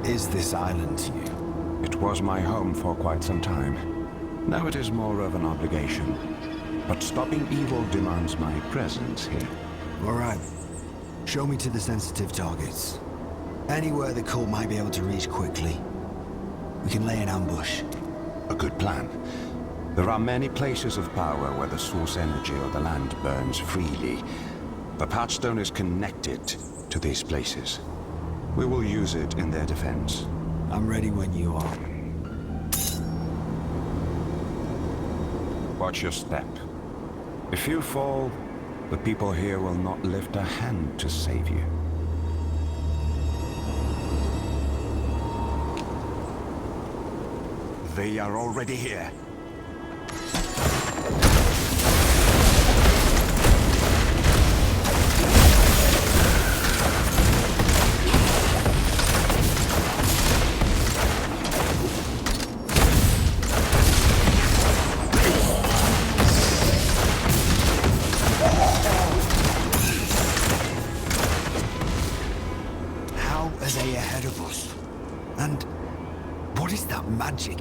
is this island to you? It was my home for quite some time. Now it is more of an obligation. But stopping evil demands my presence here. All right. Show me to the sensitive targets. Anywhere the cult might be able to reach quickly. We can lay an ambush. A good plan. There are many places of power where the source energy of the land burns freely. The Patchstone is connected to these places. We will use it in their defense. I'm ready when you are. Watch your step. If you fall, the people here will not lift a hand to save you. They are already here.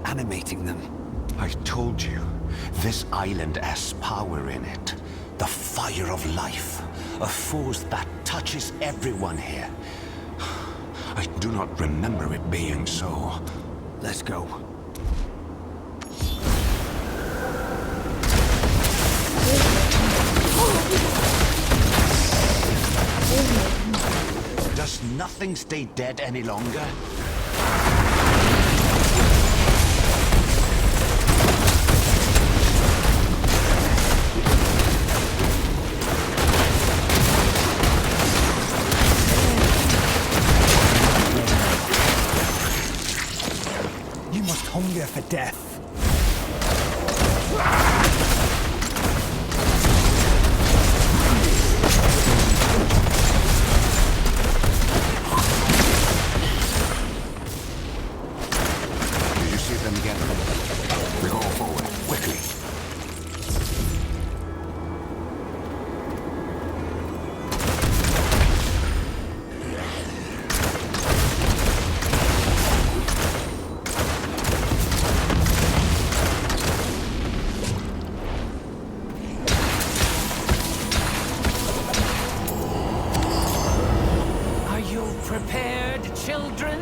Animating them. I told you, this island has power in it. The fire of life. A force that touches everyone here. I do not remember it being so. Let's go. Does nothing stay dead any longer? Hunger for death. Did you see them again? We go forward, quickly. Prepared, children?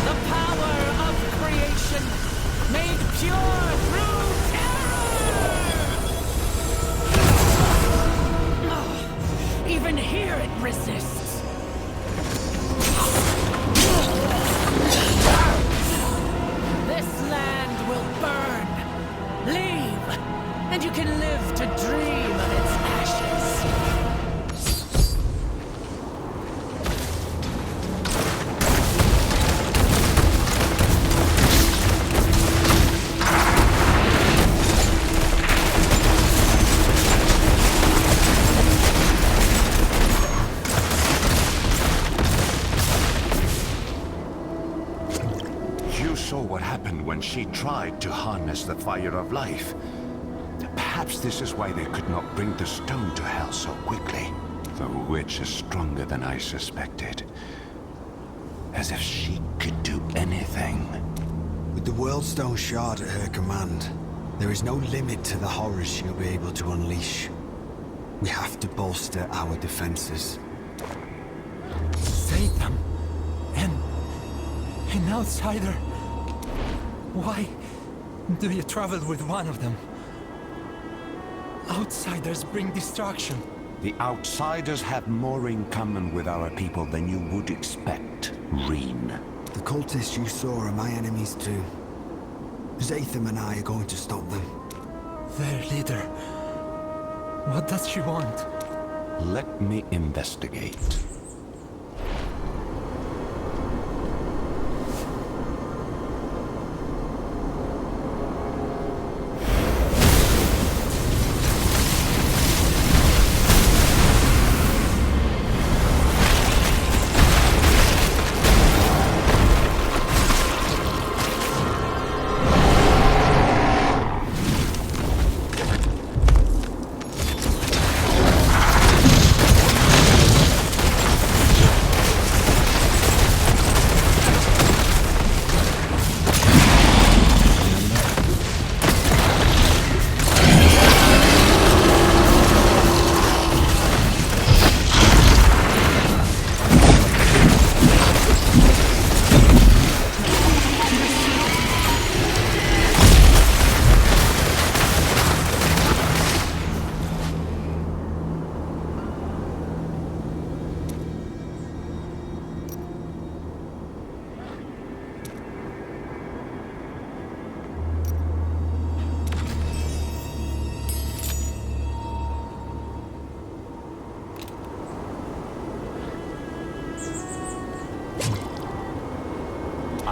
The power of creation, made pure through terror! Even here it resists. And you can live to dream of its ashes. You saw what happened when she tried to harness the fire of life. Perhaps this is why they could not bring the stone to hell so quickly. The witch is stronger than I suspected. As if she could do anything. With the Worldstone shard at her command, there is no limit to the horrors she'll be able to unleash. We have to bolster our defenses. Satan? An outsider? Why do you travel with one of them? Outsiders bring destruction. The outsiders have more in common with our people than you would expect, Reen. The cultists you saw are my enemies too. Zatham and I are going to stop them. Their leader. What does she want? Let me investigate.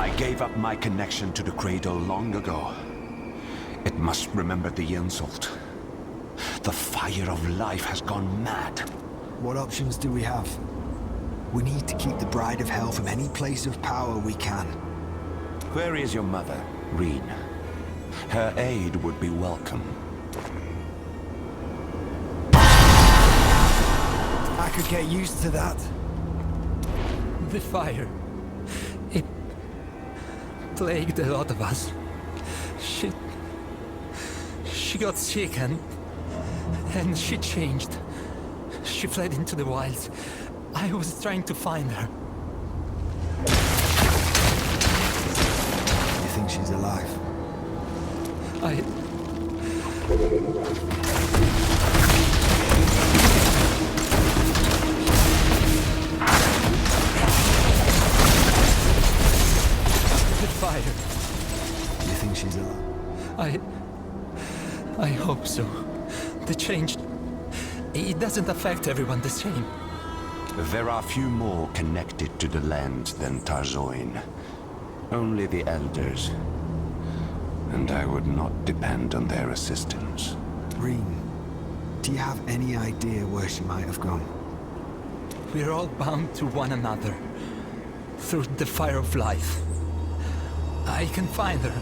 I gave up my connection to the cradle long ago. It must remember the insult. The fire of life has gone mad. What options do we have? We need to keep the Bride of Hell from any place of power we can. Where is your mother, Reen? Her aid would be welcome. I could get used to that. The fire. It plagued a lot of us. She got sick and she changed. She fled into the wilds. I was trying to find her. You think she's alive? The fire. You think she's alive? I hope so. The change, it doesn't affect everyone the same. There are few more connected to the land than Tarzoin. Only the elders. And I would not depend on their assistance. Reen, do you have any idea where she might have gone? We're all bound to one another. Through the fire of life. I can find her.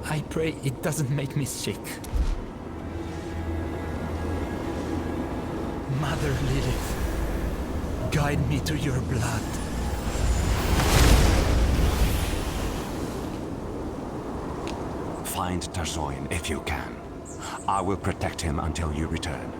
I pray it doesn't make me sick. Mother Lilith, guide me to your blood. Find Tarzoin if you can. I will protect him until you return.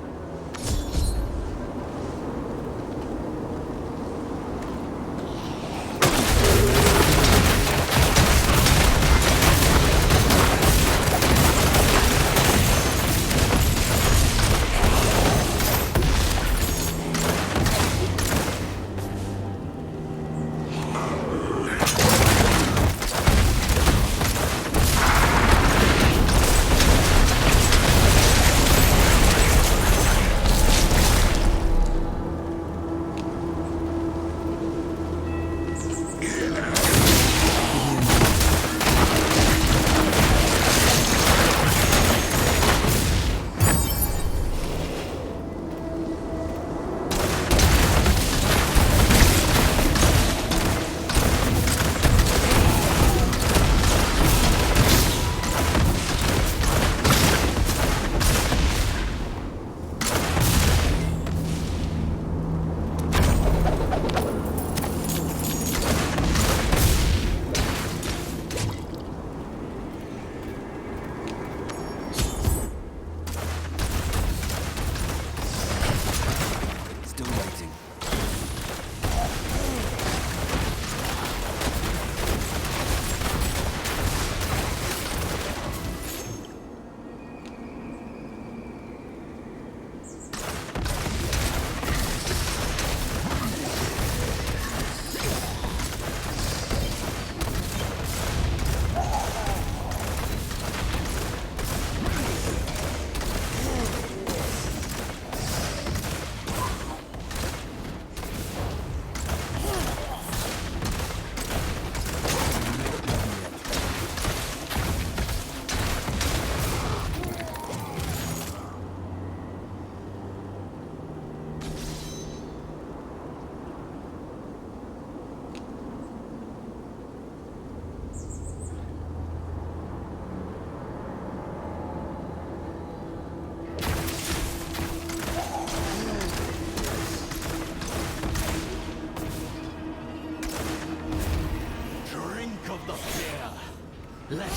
Let it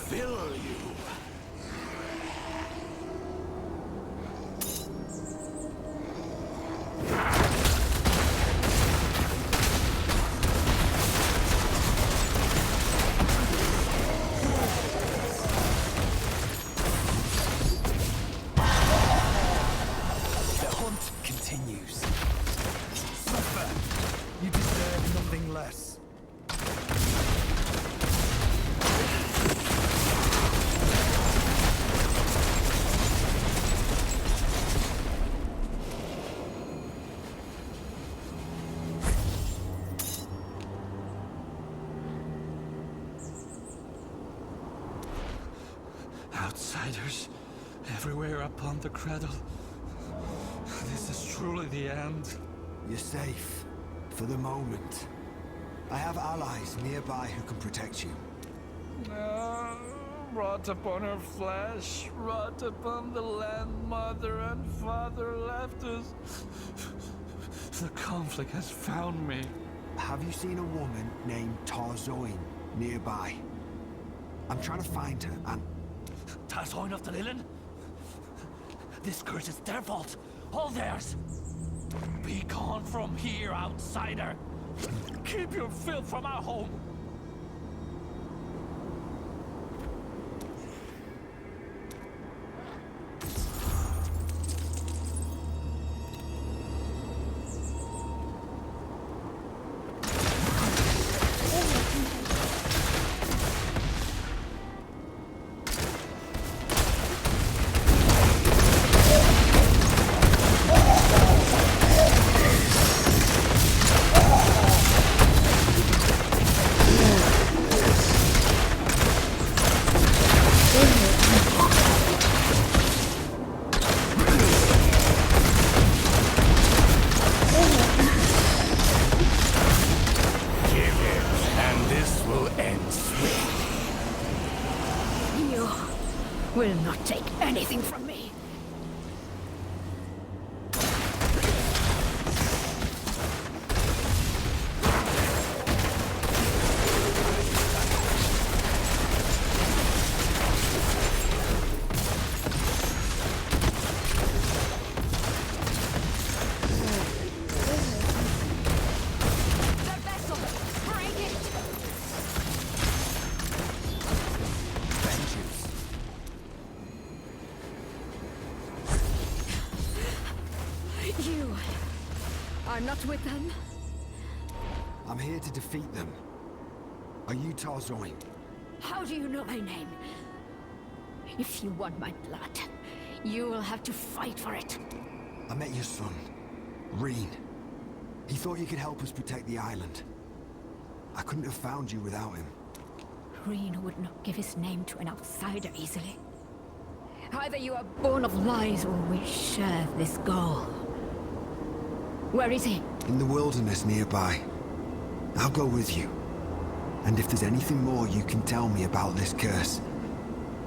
fill you. The hunt continues. Suffer. You deserve nothing less. Spiders everywhere upon the cradle. This is truly the end. You're safe. For the moment. I have allies nearby who can protect you. Rot upon her flesh, rot upon the land mother and father left us. The conflict has found me. Have you seen a woman named Tarzoin nearby? I'm trying to find her and... Tarzoin of the Lilin? This curse is their fault. All theirs. Be gone from here, outsider. Keep your filth from our home. Will not take anything from me. The vessel! Bring it! You are not with them? I'm here to defeat them. Are you Tarzoin? How do you know my name? If you want my blood, you will have to fight for it. I met your son, Reen. He thought you could help us protect the island. I couldn't have found you without him. Reen would not give his name to an outsider easily. Either you are born of lies or we share this goal. Where is he? In the wilderness nearby. I'll go with you. And if there's anything more you can tell me about this curse,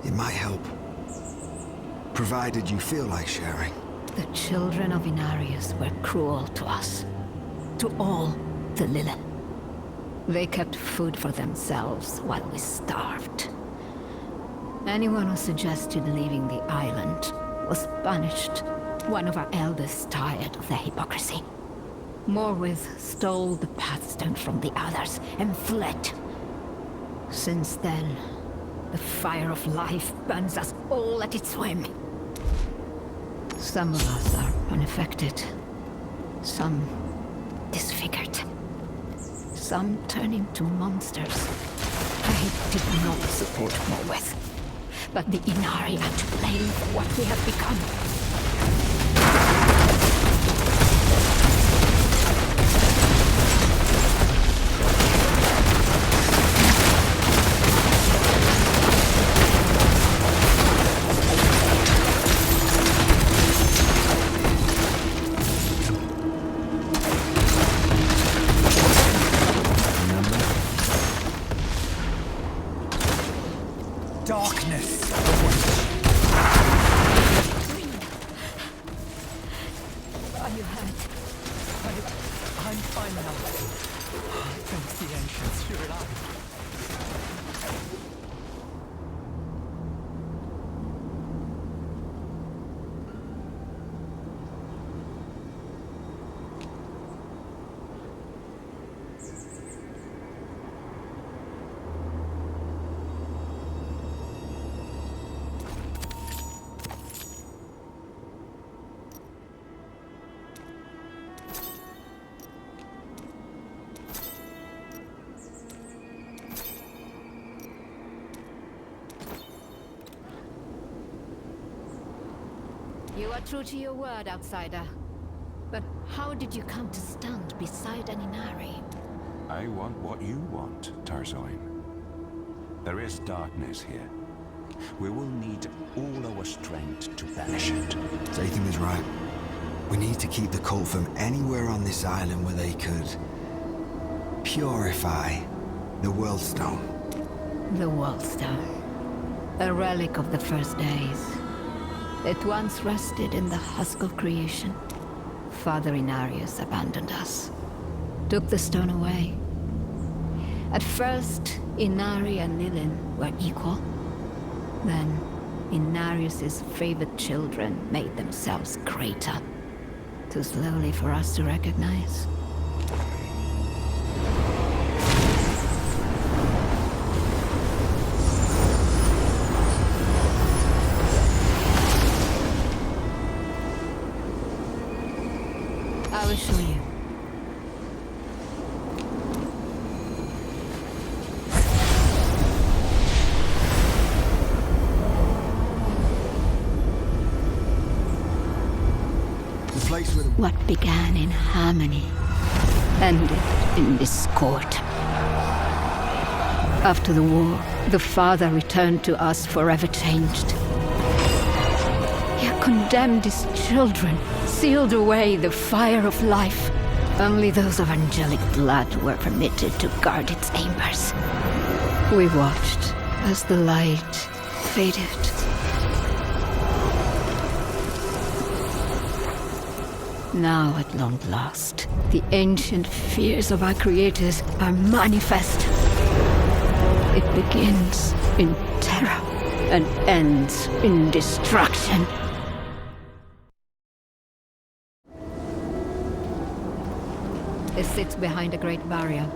it might help. Provided you feel like sharing. The children of Inarius were cruel to us. To all the Lilith. They kept food for themselves while we starved. Anyone who suggested leaving the island was punished. One of our elders tired of the hypocrisy. Morwith stole the Pathstone from the others and fled. Since then, the fire of life burns us all at its whim. Some of us are unaffected. Some disfigured. Some turn into monsters. I did not support Morwith. But the Inari are to blame for what we have become. Darkness! Are you hurt? I'm fine now. Thanks the ancients, you're alive. You are true to your word, outsider. But how did you come to stand beside an Inari? I want what you want, Tarzoin. There is darkness here. We will need all our strength to banish it. Zathan was right. We need to keep the cult from anywhere on this island where they could purify the World Stone. The Wallstone. A relic of the first days. It once rested in the husk of creation. Father Inarius abandoned us. Took the stone away. At first, Inari and Lilin were equal. Then, Inarius's favored children made themselves greater. Too slowly for us to recognize. I will show you. The place where the... What began in harmony ended in discord. After the war, the father returned to us forever changed. He had condemned his children, sealed away the fire of life. Only those of angelic blood were permitted to guard its embers. We watched as the light faded. Now, at long last, the ancient fears of our creators are manifest. It begins in terror and ends in destruction. It sits behind a great barrier.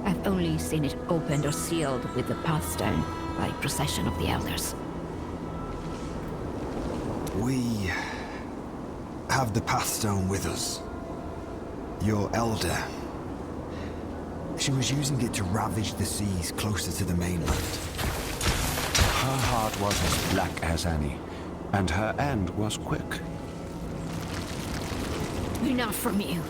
I've only seen it opened or sealed with the Pathstone by procession of the Elders. We have the Pathstone with us. Your Elder. She was using it to ravage the seas closer to the mainland. Her heart was as black as any, and her end was quick. Enough from you.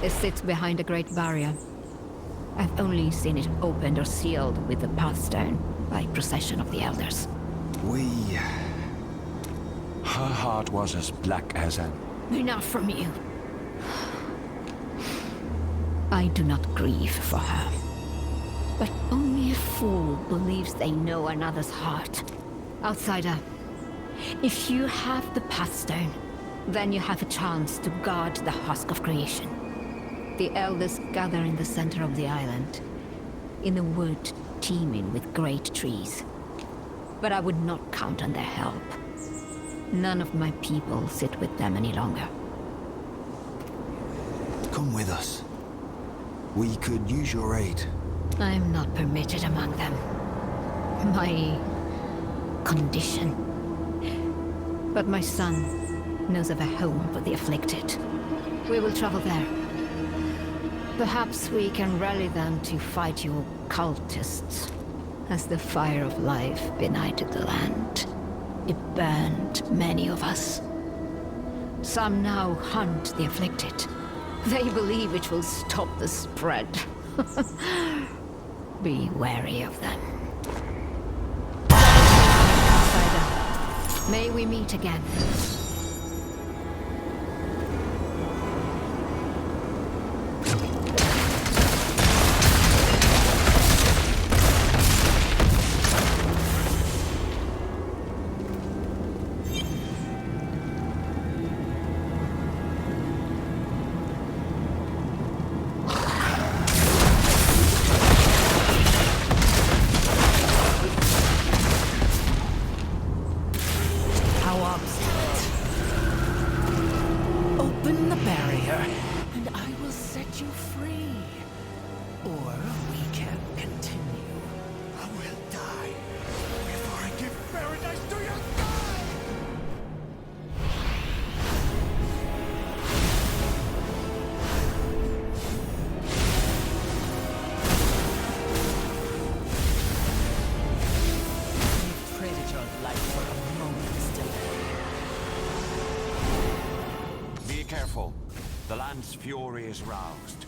It sits behind a great barrier. I've only seen it opened or sealed with the Pathstone by procession of the Elders. Her heart was as black as an... Enough from you. I do not grieve for her. But only a fool believes they know another's heart. Outsider, if you have the Pathstone, then you have a chance to guard the husk of creation. The Elders gather in the center of the island, in a wood teeming with great trees. But I would not count on their help. None of my people sit with them any longer. Come with us. We could use your aid. I am not permitted among them. My condition. But my son knows of a home for the afflicted. We will travel there. Perhaps we can rally them to fight your cultists. As the fire of life benighted the land, it burned many of us. Some now hunt the afflicted. They believe it will stop the spread. Be wary of them. Outsider, may we meet again. How obstinate. The land's fury is roused.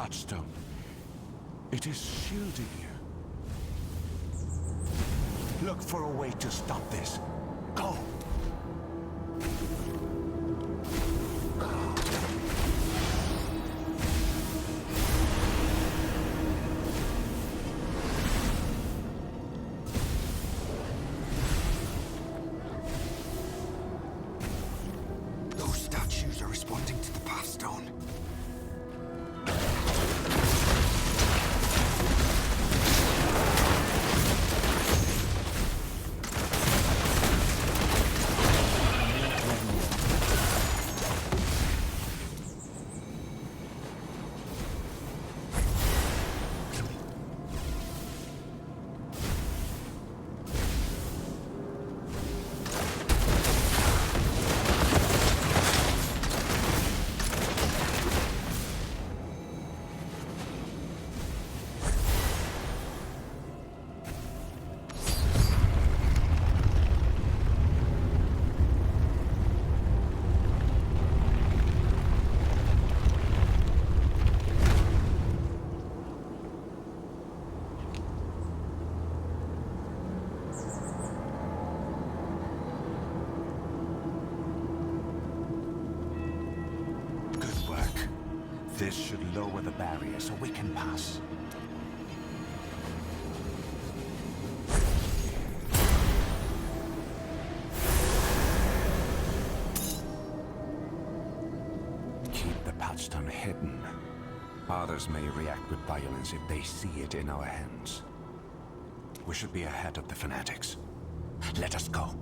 Stone. It is shielding you. Look for a way to stop this. Go! Those statues are responding to the Path Stone. This should lower the barrier so we can pass. Keep the patchstone hidden. Others may react with violence if they see it in our hands. We should be ahead of the fanatics. Let us go.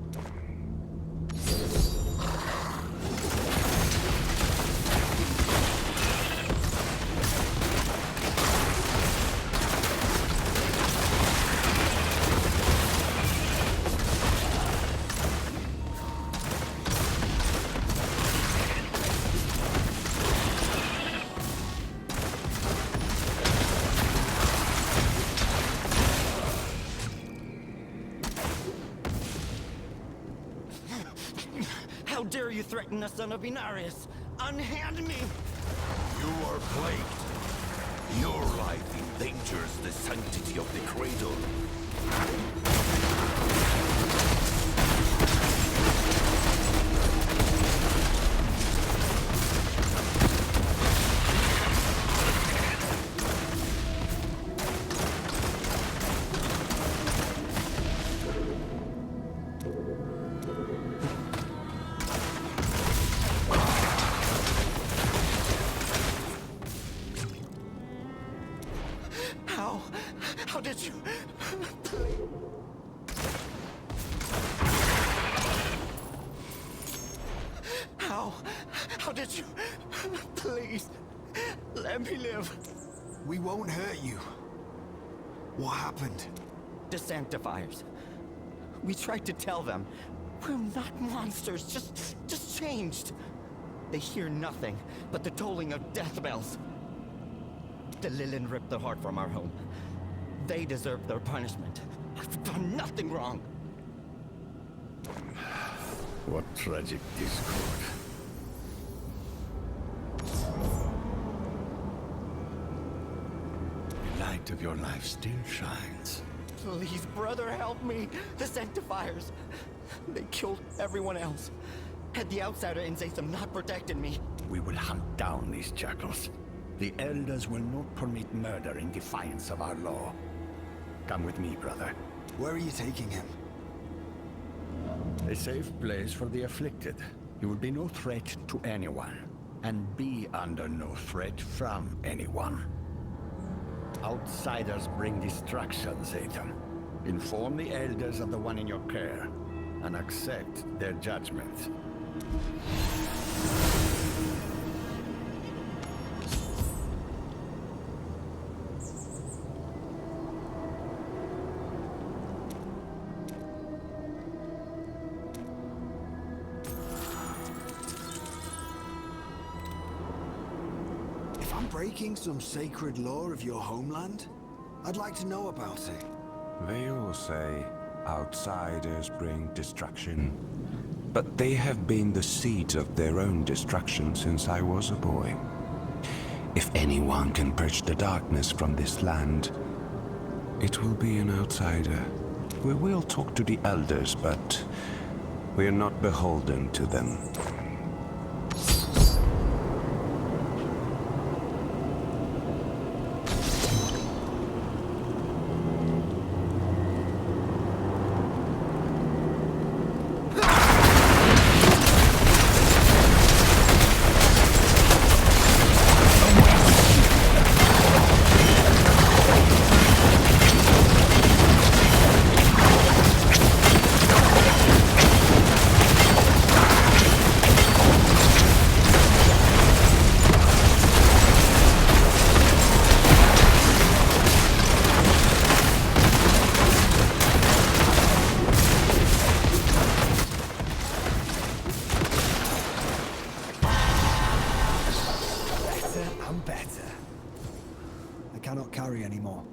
How dare you threaten the son of Inarius? Unhand me! You are plagued. Your life endangers the sanctity of the cradle. How did you... How did you... Please, let me live. We won't hurt you. What happened? The Sanctifiers. We tried to tell them. We're not monsters, just changed. They hear nothing but the tolling of death bells. The Lilin ripped the heart from our home. They deserve their punishment. I've done nothing wrong. What tragic discord. The light of your life still shines. Please, brother, help me. The Sanctifiers. They killed everyone else. Had the outsider in Zatham not protected me. We will hunt down these jackals. The Elders will not permit murder in defiance of our law. Come with me, brother. Where are you taking him? A safe place for the afflicted. He will be no threat to anyone, and be under no threat from anyone. Outsiders bring destruction, Satan. Inform the elders of the one in your care, and accept their judgment. If I'm breaking some sacred law of your homeland, I'd like to know about it. They all say outsiders bring destruction, but they have been the seeds of their own destruction since I was a boy. If anyone can purge the darkness from this land, it will be an outsider. We will talk to the elders, but we are not beholden to them. I'm better. I cannot carry anymore.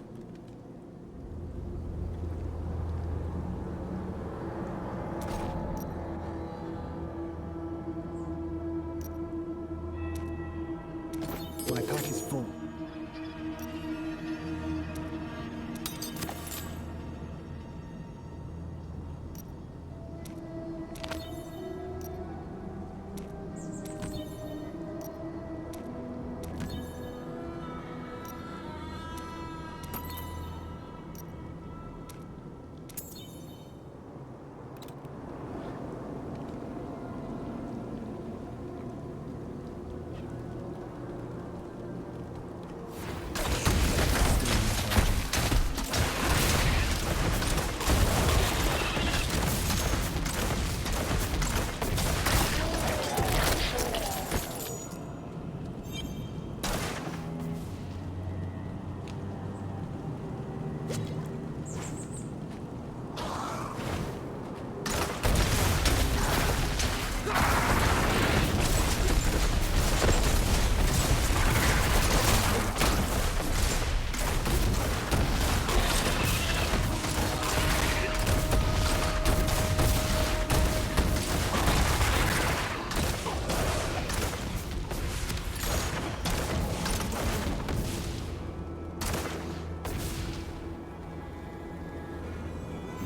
My pack is full.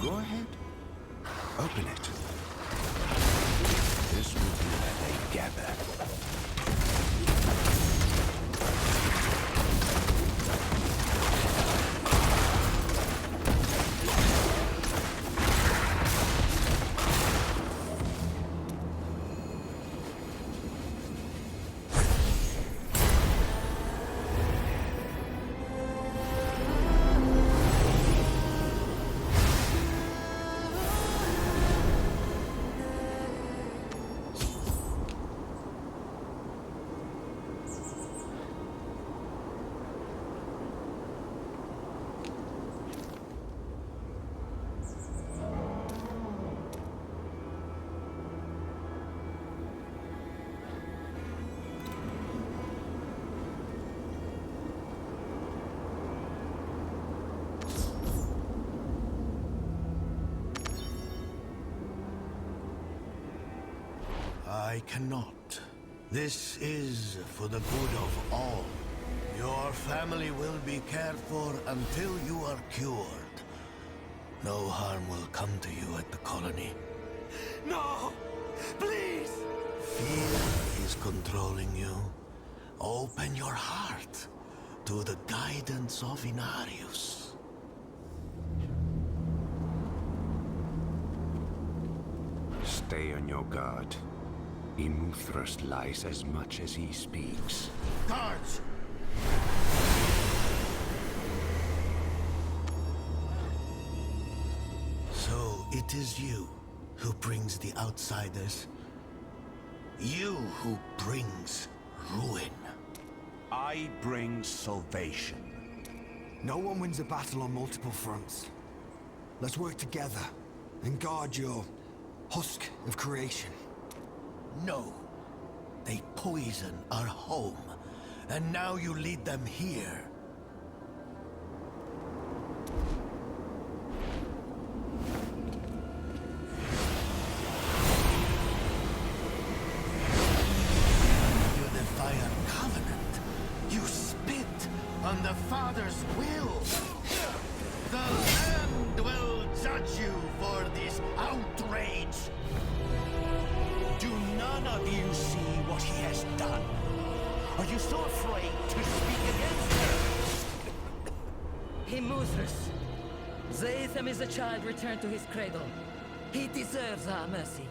Go ahead. Open it. This will be where they gather. I cannot. This is for the good of all. Your family will be cared for until you are cured. No harm will come to you at the colony. No! Please! Fear is controlling you. Open your heart to the guidance of Inarius. Stay on your guard. Imuthras lies as much as he speaks. Guards! It is you who brings the outsiders. You who brings ruin. I bring salvation. No one wins a battle on multiple fronts. Let's work together and guard your husk of creation. No. They poison our home, and now you lead them here. You defy our covenant. You spit on the Father's will. The land will judge you for this outrage. Do none of you see what he has done? Are you so afraid to speak against him? Immortus. Zaetham is a child returned to his cradle. He deserves our mercy.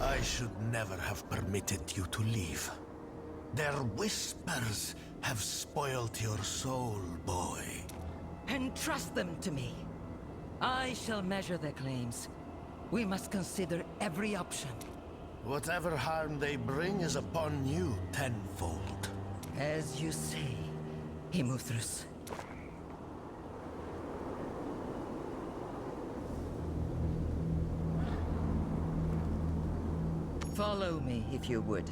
I should never have permitted you to leave. Their whispers have spoiled your soul, boy. Entrust them to me. I shall measure their claims. We must consider every option. Whatever harm they bring is upon you tenfold. As you say, Immortus. Follow me, if you would.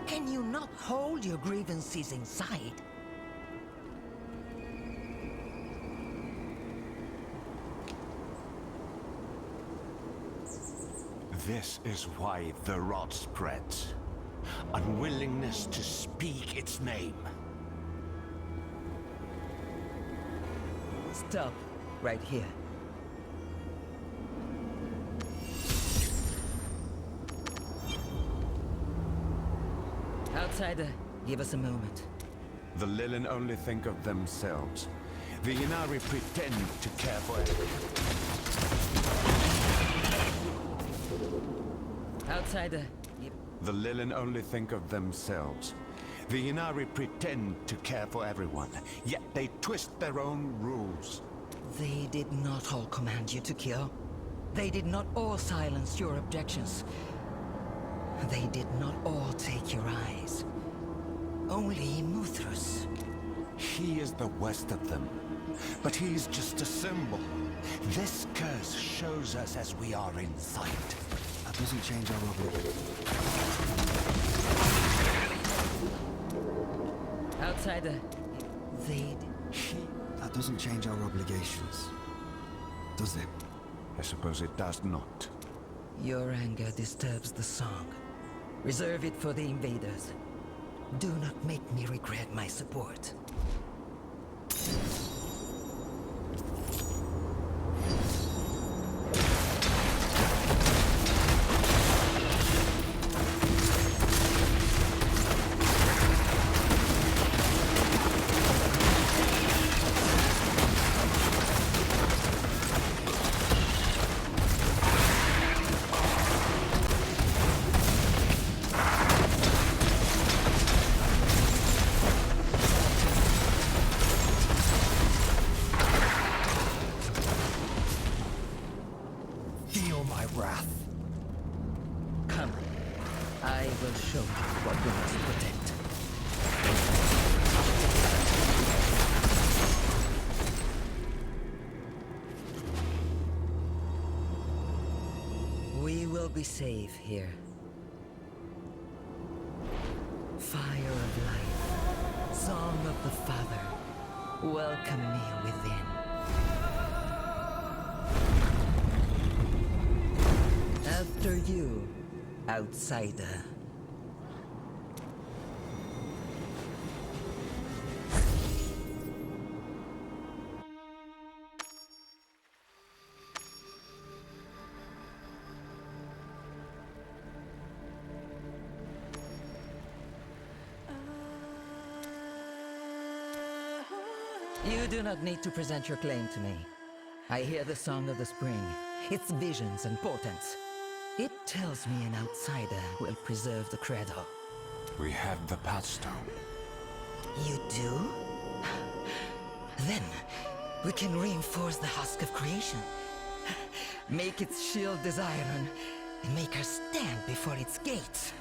Can you not hold your grievances inside? This is why the rot spreads. Unwillingness to speak its name. Stop, right here. Outsider, give us a moment. The Lilin only think of themselves. The Inari pretend to care for Outsider, The Lilin only think of themselves. The Inari pretend to care for everyone, yet they twist their own rules. They did not all command you to kill. They did not all silence your objections. They did not all take your eyes. Only Muthras. He is the worst of them, but he is just a symbol. This curse shows us as we are in sight. That doesn't change our obligation. Outsider, they... That doesn't change our obligations, does it? I suppose it does not. Your anger disturbs the song. Reserve it for the invaders. Do not make me regret my support. Feel my wrath. Come. I will show you what we must protect. We will be safe here. Fire of life, song of the Father, welcome me within. After you, outsider. You do not need to present your claim to me. I hear the song of the spring, its visions and portents. It tells me an outsider will preserve the credo. We have the Pathstone. You do? Then, we can reinforce the husk of creation. Make its shield as iron, and make her stand before its gates.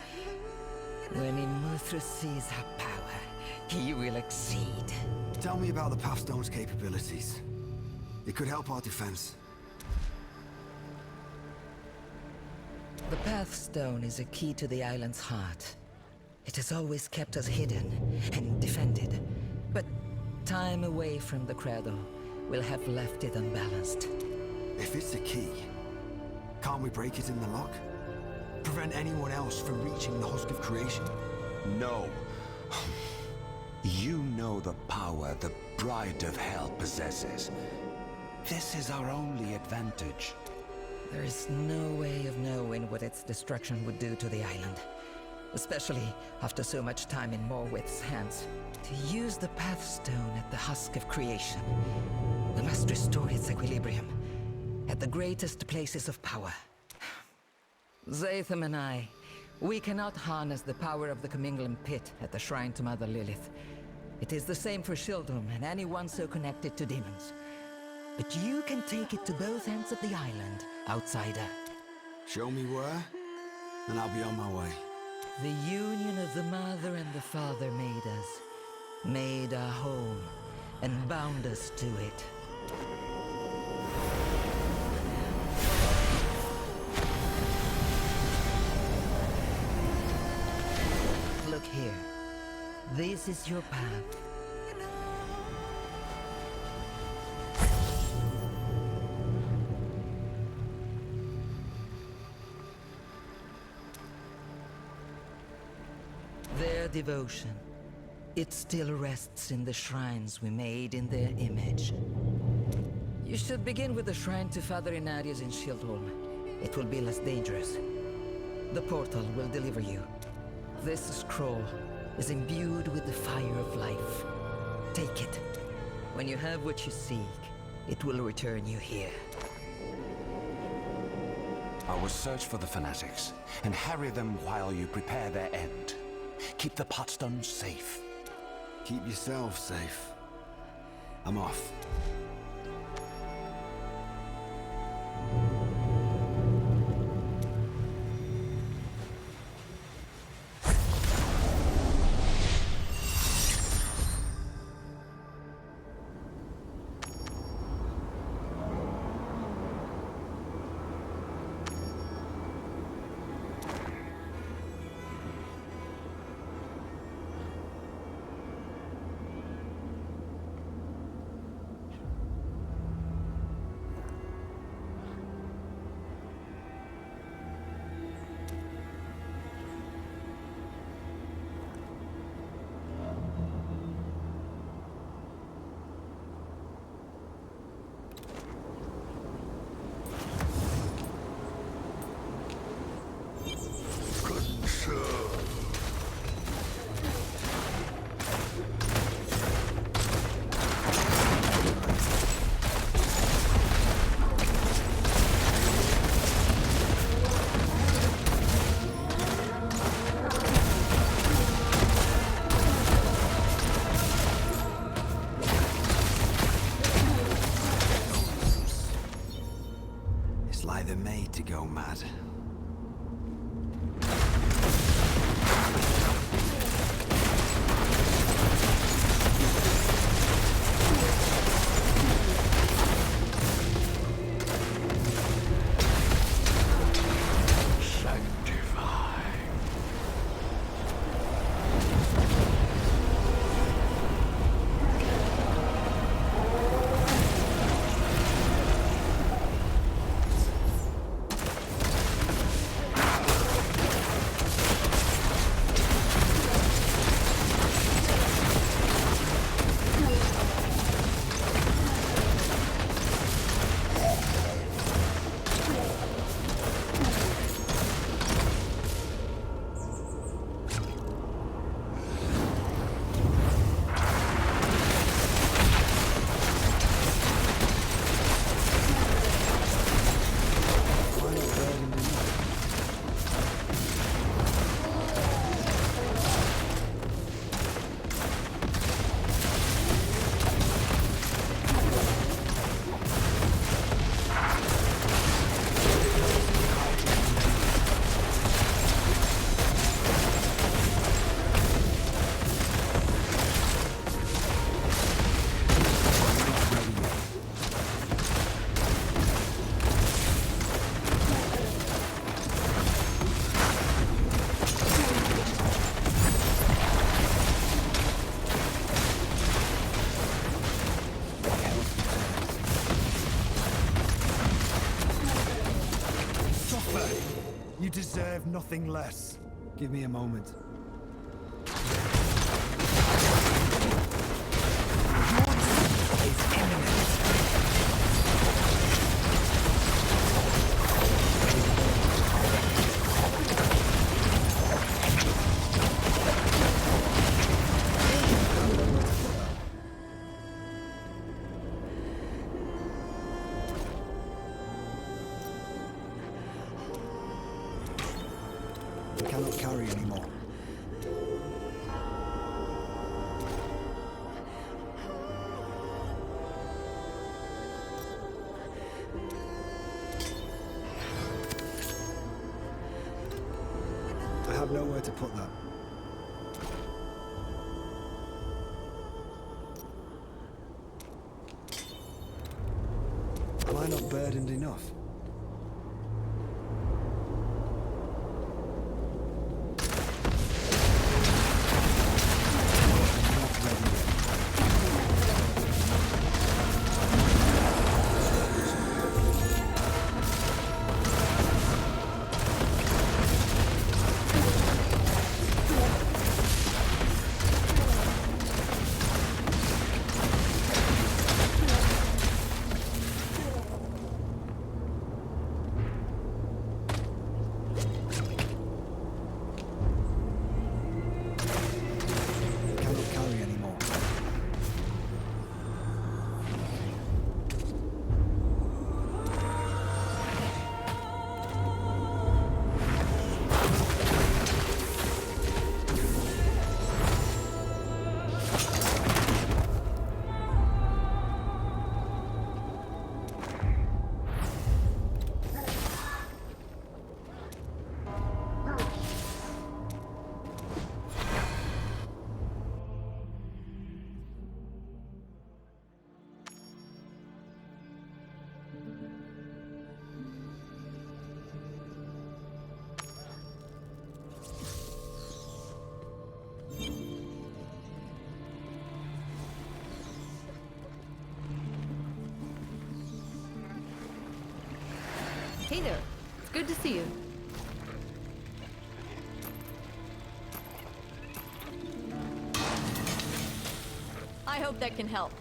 When Immortal sees her power, he will exceed. Tell me about the Pathstone's capabilities. It could help our defense. The Pathstone is a key to the island's heart. It has always kept us hidden and defended. But time away from the credo will have left it unbalanced. If it's a key, can't we break it in the lock? Prevent anyone else from reaching the husk of creation? No. You know the power the Bride of Hell possesses. This is our only advantage. There is no way of knowing what its destruction would do to the island. Especially after so much time in Morwith's hands. To use the Pathstone at the husk of creation, we must restore its equilibrium at the greatest places of power. Zatham and I, we cannot harness the power of the Commingling Pit at the shrine to Mother Lilith. It is the same for Shildrum and anyone so connected to demons. But you can take it to both ends of the island, outsider. Show me where, and I'll be on my way. The union of the Mother and the Father made us, made our home, and bound us to it. Look here. This is your path. Their devotion, it still rests in the shrines we made in their image. You should begin with the shrine to Father Inarius in Shieldholm. It will be less dangerous. The portal will deliver you. This scroll is imbued with the fire of life. Take it. When you have what you seek, it will return you here. I will search for the fanatics and harry them while you prepare their end. Keep the Pathstone safe. Keep yourself safe. I'm off. They're made to go mad. You deserve nothing less. Give me a moment. I cannot carry anymore. I have nowhere to put that. Am I not burdened enough? Hey there. It's good to see you. I hope that can help.